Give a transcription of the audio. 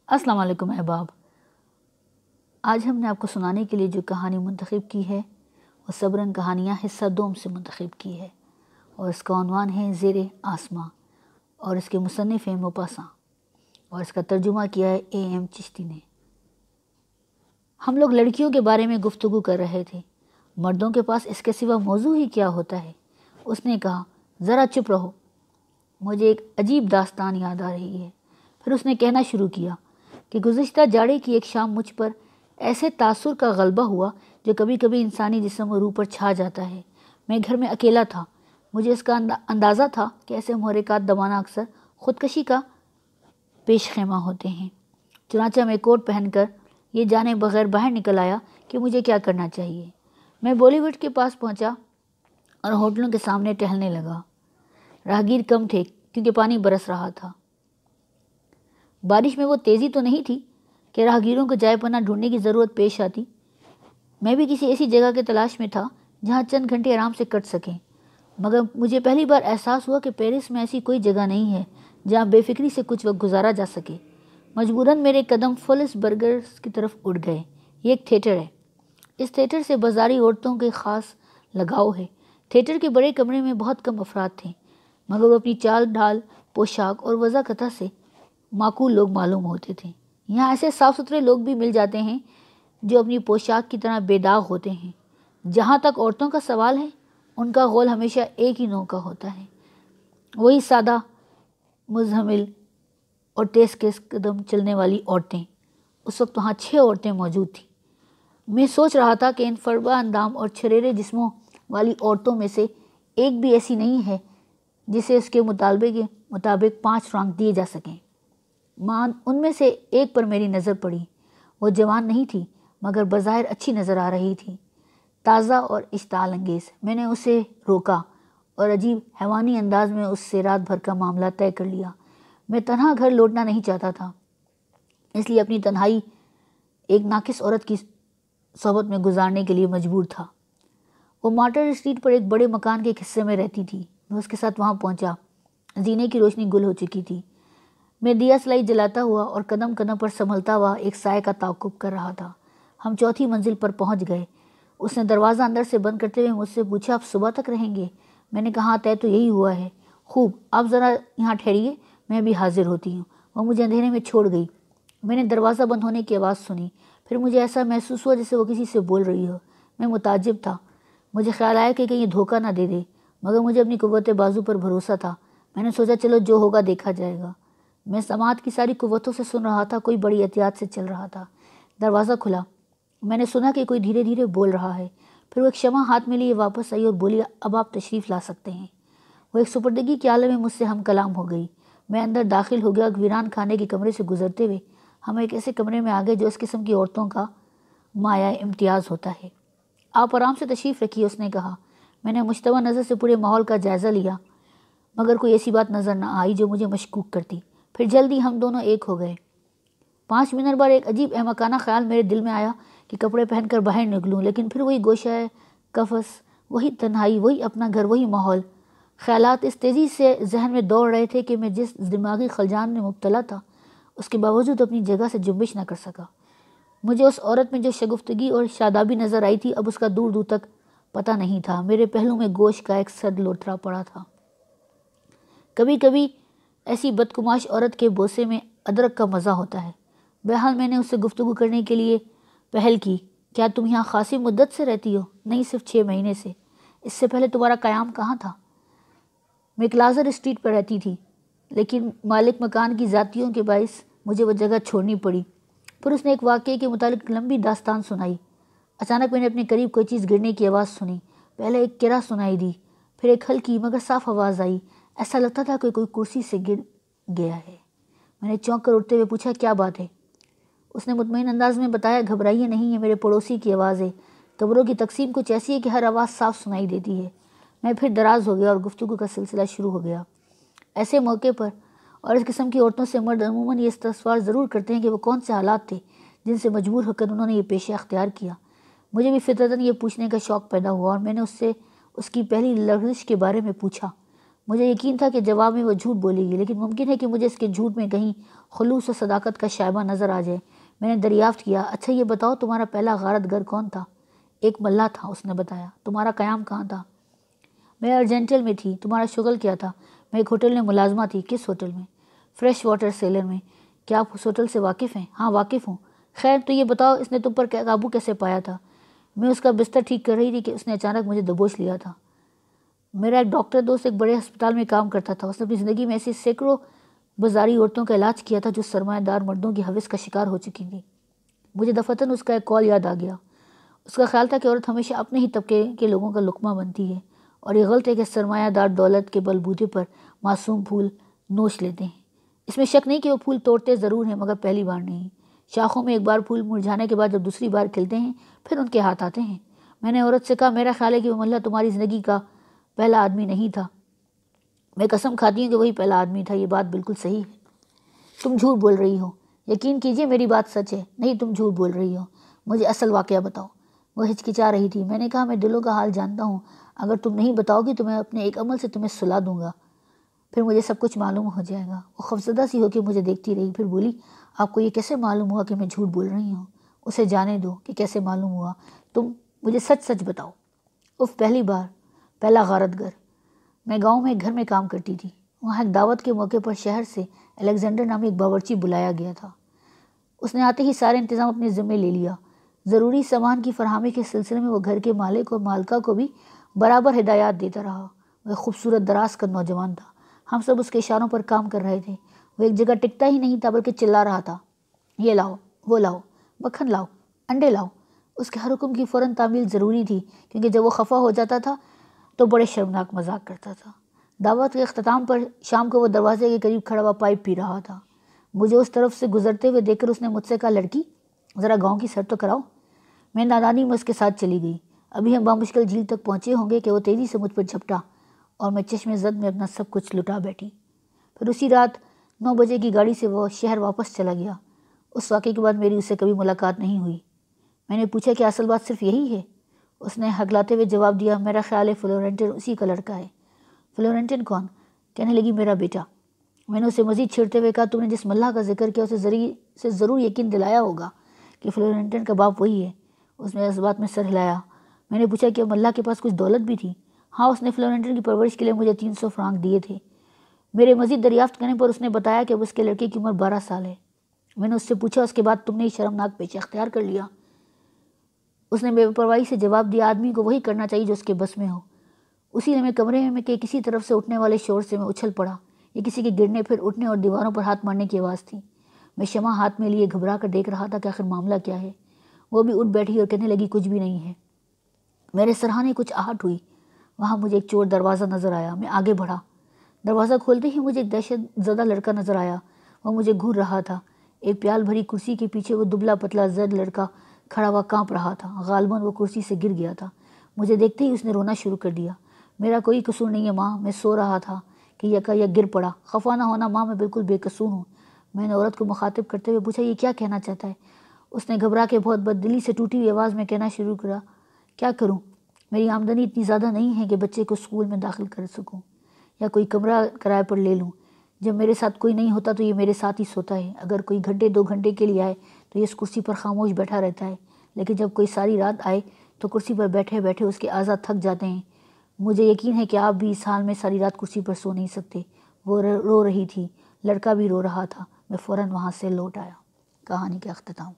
السلام علیکم احباب، آج ہم نے آپ کو سنانے کے لیے جو کہانی منتخب کی ہے وہ صبرن کہانیاں حصہ دوم سے منتخب کی ہے، اور اس کا عنوان ہے زیر آسماں، اور اس کے مصنف ہیں موپاساں، اور اس کا ترجمہ کیا ہے ایم چشتی نے۔ ہم لوگ لڑکیوں کے بارے میں گفتگو کر رہے تھے۔ مردوں کے پاس اس کے سوا موضوع ہی کیا ہوتا ہے؟ اس نے کہا، ذرا چپ رہو، مجھے ایک عجیب داستان یاد آ رہی ہے۔ پھر اس نے کہنا شروع کیا کہ گزشتہ جاڑے کی ایک شام مجھ پر ایسے تاثر کا غلبہ ہوا جو کبھی کبھی انسانی جسم و روح پر چھا جاتا ہے۔ میں گھر میں اکیلا تھا۔ مجھے اس کا اندازہ تھا کہ ایسے محرکات دبانا اکثر خودکشی کا پیش خیمہ ہوتے ہیں۔ چنانچہ میں کوٹ پہن کر یہ جانے بغیر باہر نکل آیا کہ مجھے کیا کرنا چاہیے۔ میں بالی ووڈ کے پاس پہنچا اور ہوٹلوں کے سامنے ٹہلنے لگا۔ راہگیر کم تھے کیونکہ پانی برس رہا تھا۔ بارش میں وہ تیزی تو نہیں تھی کہ راہگیروں کو جائے پناہ ڈھونڈنے کی ضرورت پیش آتی۔ میں بھی کسی ایسی جگہ کے تلاش میں تھا جہاں چند گھنٹے آرام سے کٹ سکیں، مگر مجھے پہلی بار احساس ہوا کہ پیرس میں ایسی کوئی جگہ نہیں ہے جہاں بے فکری سے کچھ وقت گزارا جا سکے۔ مجبوراً میرے قدم فلس برگرز کی طرف اٹھ گئے۔ یہ ایک تھیٹر ہے۔ اس تھیٹر سے بازاری عورتوں کے خاص لگاؤ ہے۔ تھیٹر کے بڑے کمرے میں بہت کم افراد تھے، مگر وہ اپنی چال ڈھال، پوشاک اور وضاقتہ سے معقول لوگ معلوم ہوتے تھے۔ یہاں ایسے صاف ستھرے لوگ بھی مل جاتے ہیں جو اپنی پوشاک کی طرح بے داغ ہوتے ہیں۔ جہاں تک عورتوں کا سوال ہے، ان کا غول ہمیشہ ایک ہی نوع کا ہوتا ہے، وہی سادہ، مزمل اور تیز قدم چلنے والی عورتیں۔ اس وقت وہاں 6 عورتیں موجود تھیں۔ میں سوچ رہا تھا کہ ان فربا اندام اور چھریرے جسموں والی عورتوں میں سے ایک بھی ایسی نہیں ہے جسے اس کے مطالبے کے مطابق 5 فرانک دیے جا سکیں۔ ان میں سے ایک پر میری نظر پڑی۔ وہ جوان نہیں تھی، مگر بظاہر اچھی نظر آ رہی تھی، تازہ اور اشتعال انگیز۔ میں نے اسے روکا اور عجیب حیوانی انداز میں اس سے رات بھر کا معاملہ طے کر لیا۔ میں تنہا گھر لوٹنا نہیں چاہتا تھا، اس لیے اپنی تنہائی ایک ناقص عورت کی صحبت میں گزارنے کے لیے مجبور تھا۔ وہ مارٹر اسٹریٹ پر ایک بڑے مکان کے ایک حصے میں رہتی تھی۔ میں اس کے ساتھ وہاں پہنچا۔ زینے کی روشنی گل ہو چکی تھی۔ میں دیا سلائی جلاتا ہوا اور قدم قدم پر سنبھلتا ہوا ایک سائے کا تعاقب کر رہا تھا۔ ہم 4تھی منزل پر پہنچ گئے۔ اس نے دروازہ اندر سے بند کرتے ہوئے مجھ سے پوچھا، آپ صبح تک رہیں گے؟ میں نے کہا، طے تو یہی ہوا ہے۔ خوب، آپ ذرا یہاں ٹھہریے، میں بھی حاضر ہوتی ہوں۔ وہ مجھے اندھیرے میں چھوڑ گئی۔ میں نے دروازہ بند ہونے کی آواز سنی، پھر مجھے ایسا محسوس ہوا جیسے وہ کسی سے بول رہی ہو۔ میں متعجب تھا۔ مجھے خیال آیا کہ کہیں یہ دھوکہ نہ دے دے، مگر مجھے اپنی قوت بازو پر بھروسہ تھا۔ میں نے سوچا، چلو جو ہوگا دیکھا جائے گا۔ میں سماعت کی ساری قوتوں سے سن رہا تھا، کوئی بڑی احتیاط سے چل رہا تھا۔ دروازہ کھلا۔ میں نے سنا کہ کوئی دھیرے دھیرے بول رہا ہے۔ پھر وہ ایک شمع ہاتھ میں لیے واپس آئی اور بولی، اب آپ تشریف لا سکتے ہیں۔ وہ ایک سپردگی کے عالم میں مجھ سے ہم کلام ہو گئی۔ میں اندر داخل ہو گیا۔ ویران کھانے کے کمرے سے گزرتے ہوئے ہم ایک ایسے کمرے میں آ گئے جو اس قسم کی عورتوں کا مایہ امتیاز ہوتا ہے۔ آپ آرام سے تشریف رکھیے، اس نے کہا۔ میں نے مشتبہ نظر سے پورے ماحول کا جائزہ لیا، مگر کوئی ایسی بات نظر نہ آئی جو مجھے مشکوک کرتی۔ پھر جلدی ہم دونوں ایک ہو گئے۔ 5 منٹ بعد ایک عجیب احمقانہ خیال میرے دل میں آیا کہ کپڑے پہن کر باہر نکلوں، لیکن پھر وہی گوشہ قفس، وہی تنہائی، وہی اپنا گھر، وہی ماحول۔ خیالات اس تیزی سے ذہن میں دوڑ رہے تھے کہ میں جس دماغی خلجان میں مبتلا تھا اس کے باوجود اپنی جگہ سے جنبش نہ کر سکا۔ مجھے اس عورت میں جو شگفتگی اور شادابی نظر آئی تھی، اب اس کا دور دور تک پتہ نہیں تھا۔ میرے پہلو میں گوشت کا ایک سرد لوتھڑا پڑا تھا۔ کبھی کبھی ایسی بدکماش عورت کے بوسے میں ادرک کا مزہ ہوتا ہے۔ بہرحال میں نے اس سے گفتگو کرنے کے لیے پہل کی، کیا تم یہاں خاصی مدت سے رہتی ہو؟ نہیں، صرف 6 مہینے سے۔ اس سے پہلے تمہارا قیام کہاں تھا؟ میں کلازر اسٹریٹ پر رہتی تھی، لیکن مالک مکان کی ذاتیوں کے باعث مجھے وہ جگہ چھوڑنی پڑی۔ پھر اس نے ایک واقعے کے متعلق لمبی داستان سنائی۔ اچانک میں نے اپنے قریب کوئی چیز گرنے کی آواز سنی۔ پہلے ایک کرا سنائی دی، پھر ایک ہلکی مگر صاف آواز آئی۔ ایسا لگتا تھا کہ کوئی کرسی سے گر گیا ہے۔ میں نے چونک کر اٹھتے ہوئے پوچھا، کیا بات ہے؟ اس نے مطمئن انداز میں بتایا، گھبرائیے نہیں، یہ میرے پڑوسی کی آواز ہے۔ قبروں کی تقسیم کچھ ایسی ہے کہ ہر آواز صاف سنائی دیتی ہے۔ میں پھر دراز ہو گیا اور گفتگو کا سلسلہ شروع ہو گیا۔ ایسے موقع پر اور اس قسم کی عورتوں سے مرد عموماً یہ استفسار ضرور کرتے ہیں کہ وہ کون سے حالات تھے جن سے مجبور ہو کر انہوں نے یہ پیشہ اختیار کیا۔ مجھے بھی فطرتاً یہ پوچھنے کا شوق پیدا ہوا اور میں نے اس سے اس کی پہلی لغزش کے بارے میں پوچھا۔ مجھے یقین تھا کہ جواب میں وہ جھوٹ بولے گی، لیکن ممکن ہے کہ مجھے اس کے جھوٹ میں کہیں خلوص و صداقت کا شائبہ نظر آ جائے۔ میں نے دریافت کیا، اچھا یہ بتاؤ تمہارا پہلا غارت گر کون تھا؟ ایک ملا تھا، اس نے بتایا۔ تمہارا قیام کہاں تھا؟ میں ارجنٹل میں تھی۔ تمہارا شغل کیا تھا؟ میں ایک ہوٹل میں ملازمہ تھی۔ کس ہوٹل میں؟ فریش واٹر سیلر میں۔ کیا آپ اس ہوٹل سے واقف ہیں؟ ہاں واقف ہوں۔ خیر تو یہ بتاؤ اس نے تم پر قابو کیسے پایا تھا؟ میں اس کا بستر ٹھیک کر رہی تھی کہ اس نے اچانک مجھے دبوچ لیا تھا۔ میرا ایک ڈاکٹر دوست ایک بڑے ہسپتال میں کام کرتا تھا۔ اس نے اپنی زندگی میں ایسی سینکڑوں بازاری عورتوں کا علاج کیا تھا جو سرمایہ دار مردوں کی ہوس کا شکار ہو چکی تھیں۔ مجھے دفعتاً اس کا ایک کال یاد آ گیا۔ اس کا خیال تھا کہ عورت ہمیشہ اپنے ہی طبقے کے لوگوں کا لقمہ بنتی ہے، اور یہ غلط ہے کہ سرمایہ دار دولت کے بلبوتے پر معصوم پھول نوچ لیتے ہیں۔ اس میں شک نہیں کہ وہ پھول توڑتے ضرور ہیں، مگر پہلی بار نہیں۔ شاخوں میں ایک بار پھول مرجھانے کے بعد جب دوسری بار کھلتے ہیں پھر ان کے ہاتھ آتے ہیں۔ میں نے عورت سے کہا، میرا خیال ہے کہ وہ ملہ تمہاری زندگی کا پہلا آدمی نہیں تھا۔ میں قسم کھاتی ہوں کہ وہی پہلا آدمی تھا۔ یہ بات بالکل صحیح ہے۔ تم جھوٹ بول رہی ہو۔ یقین کیجیے میری بات سچ ہے۔ نہیں، تم جھوٹ بول رہی ہو۔ مجھے اصل واقعہ بتاؤ۔ وہ ہچکچا رہی تھی۔ میں نے کہا، میں دلوں کا حال جانتا ہوں۔ اگر تم نہیں بتاؤ گی تو میں اپنے ایک عمل سے تمہیں سلا دوں گا، پھر مجھے سب کچھ معلوم ہو جائے گا۔ وہ خوفزدہ سی ہو کے مجھے دیکھتی رہی، پھر بولی، آپ کو یہ کیسے معلوم ہوا کہ میں جھوٹ بول رہی ہوں؟ اسے جانے دو کہ کیسے معلوم ہوا، تم مجھے سچ سچ بتاؤ۔ پہلی بار، پہلا غارت گر۔ میں گاؤں میں ایک گھر میں کام کرتی تھی۔ وہاں ایک دعوت کے موقع پر شہر سے الیگزینڈر نامی ایک باورچی بلایا گیا تھا۔ اس نے آتے ہی سارے انتظام اپنے ذمہ لے لیا۔ ضروری سامان کی فراہمی کے سلسلے میں وہ گھر کے مالک اور مالکہ کو بھی برابر ہدایات دیتا رہا۔ وہ ایک خوبصورت دراز قد نوجوان تھا۔ ہم سب اس کے اشاروں پر کام کر رہے تھے۔ وہ ایک جگہ ٹکتا ہی نہیں تھا بلکہ چلا رہا تھا، یہ لاؤ، وہ لاؤ، مکھن لاؤ، انڈے لاؤ۔ اس کے ہر حکم کی فوراً تعمیل ضروری تھی، کیونکہ جب وہ خفا ہو جاتا تھا تو بڑے شرمناک مذاق کرتا تھا۔ دعوت کے اختتام پر شام کو وہ دروازے کے قریب کھڑا ہوا پائپ پی رہا تھا۔ مجھے اس طرف سے گزرتے ہوئے دیکھ کر اس نے مجھ سے کہا، لڑکی ذرا گاؤں کی سیر تو کراؤ۔ میں نادانی میں اس کے ساتھ چلی گئی۔ ابھی ہم بامشکل جھیل تک پہنچے ہوں گے کہ وہ تیزی سے مجھ پر جھپٹا اور میں چشم زد میں اپنا سب کچھ لٹا بیٹھی۔ پھر اسی رات 9 بجے کی گاڑی سے وہ شہر واپس چلا گیا۔ اس واقعے کے بعد میری اس سے کبھی ملاقات نہیں ہوئی۔ میں نے پوچھا کہ اصل بات صرف یہی ہے؟ اس نے ہکلاتے ہوئے جواب دیا، میرا خیال ہے فلورینٹن اسی کا لڑکا ہے۔ فلورینٹن کون؟ کہنے لگی، میرا بیٹا۔ میں نے اسے مزید چھیڑتے ہوئے کہا، تم نے جس ملاح کا ذکر کیا اسے ضرور یقین دلایا ہوگا کہ فلورینٹن کا باپ وہی ہے۔ اس نے اس بات میں سر ہلایا۔ میں نے پوچھا کہ ملاح کے پاس کچھ دولت بھی تھی؟ ہاں، اس نے فلورینٹن کی پرورش کے لیے مجھے 300 فرانک دیے تھے۔ میرے مزید دریافت کرنے پر اس نے بتایا کہ اب اس کے لڑکے کی عمر 12 سال ہے۔ میں نے اس سے پوچھا، اس کے بعد تم نے یہ شرمناک پیشہ اختیار کر لیا؟ اس نے بے پرواہی سے جواب دیا، آدمی کو وہی کرنا چاہیے جو اس کے بس میں ہو۔ اسی لمحے کمرے میں کے کسی طرف سے اٹھنے والے شور سے میں اچھل پڑا۔ یہ کسی کے گرنے پھر اٹھنے اور دیواروں پر ہاتھ مارنے کی آواز تھی۔ میں شمع ہاتھ میں لیے گھبرا کر دیکھ رہا تھا کہ آخر معاملہ کیا ہے۔ وہ بھی اٹھ بیٹھی اور کہنے لگی، کچھ بھی نہیں ہے۔ میرے سرہانے کچھ آہٹ ہوئی۔ وہاں مجھے ایک چور دروازہ نظر آیا۔ میں آگے بڑھا۔ دروازہ کھولتے ہی مجھے ایک دہشت زدہ لڑکا نظر آیا۔ وہ مجھے گھور رہا تھا۔ ایک پیال بھری کرسی کے پیچھے وہ دبلا پتلا زرد لڑکا کھڑا ہوا کانپ رہا تھا۔ غالباً وہ کرسی سے گر گیا تھا۔ مجھے دیکھتے ہی اس نے رونا شروع کر دیا۔ میرا کوئی قصور نہیں ہے ماں، میں سو رہا تھا کہ یکا یک گر پڑا۔ خفا نہ ہونا ماں، میں بالکل بے قصور ہوں۔ میں نے عورت کو مخاطب کرتے ہوئے پوچھا، یہ کیا کہنا چاہتا ہے؟ اس نے گھبرا کے بہت بددلی سے ٹوٹی ہوئی آواز میں کہنا شروع کرا، کیا کروں؟ میری آمدنی اتنی زیادہ نہیں ہے کہ بچے کو اسکول میں داخل کر سکوں یا کوئی کمرہ کرائے پر لے لوں۔ جب میرے ساتھ کوئی نہیں ہوتا تو یہ میرے ساتھ ہی سوتا ہے۔ اگر کوئی گھنٹے 2 گھنٹے کے لیے آئے تو یہ اس کرسی پر خاموش بیٹھا رہتا ہے، لیکن جب کوئی ساری رات آئے تو کرسی پر بیٹھے بیٹھے اس کے اعضاء تھک جاتے ہیں۔ مجھے یقین ہے کہ آپ بھی اس حال میں ساری رات کرسی پر سو نہیں سکتے۔ وہ رو رہی تھی، لڑکا بھی رو رہا تھا۔ میں فوراً وہاں سے لوٹ آیا۔ کہانی کا اختتام۔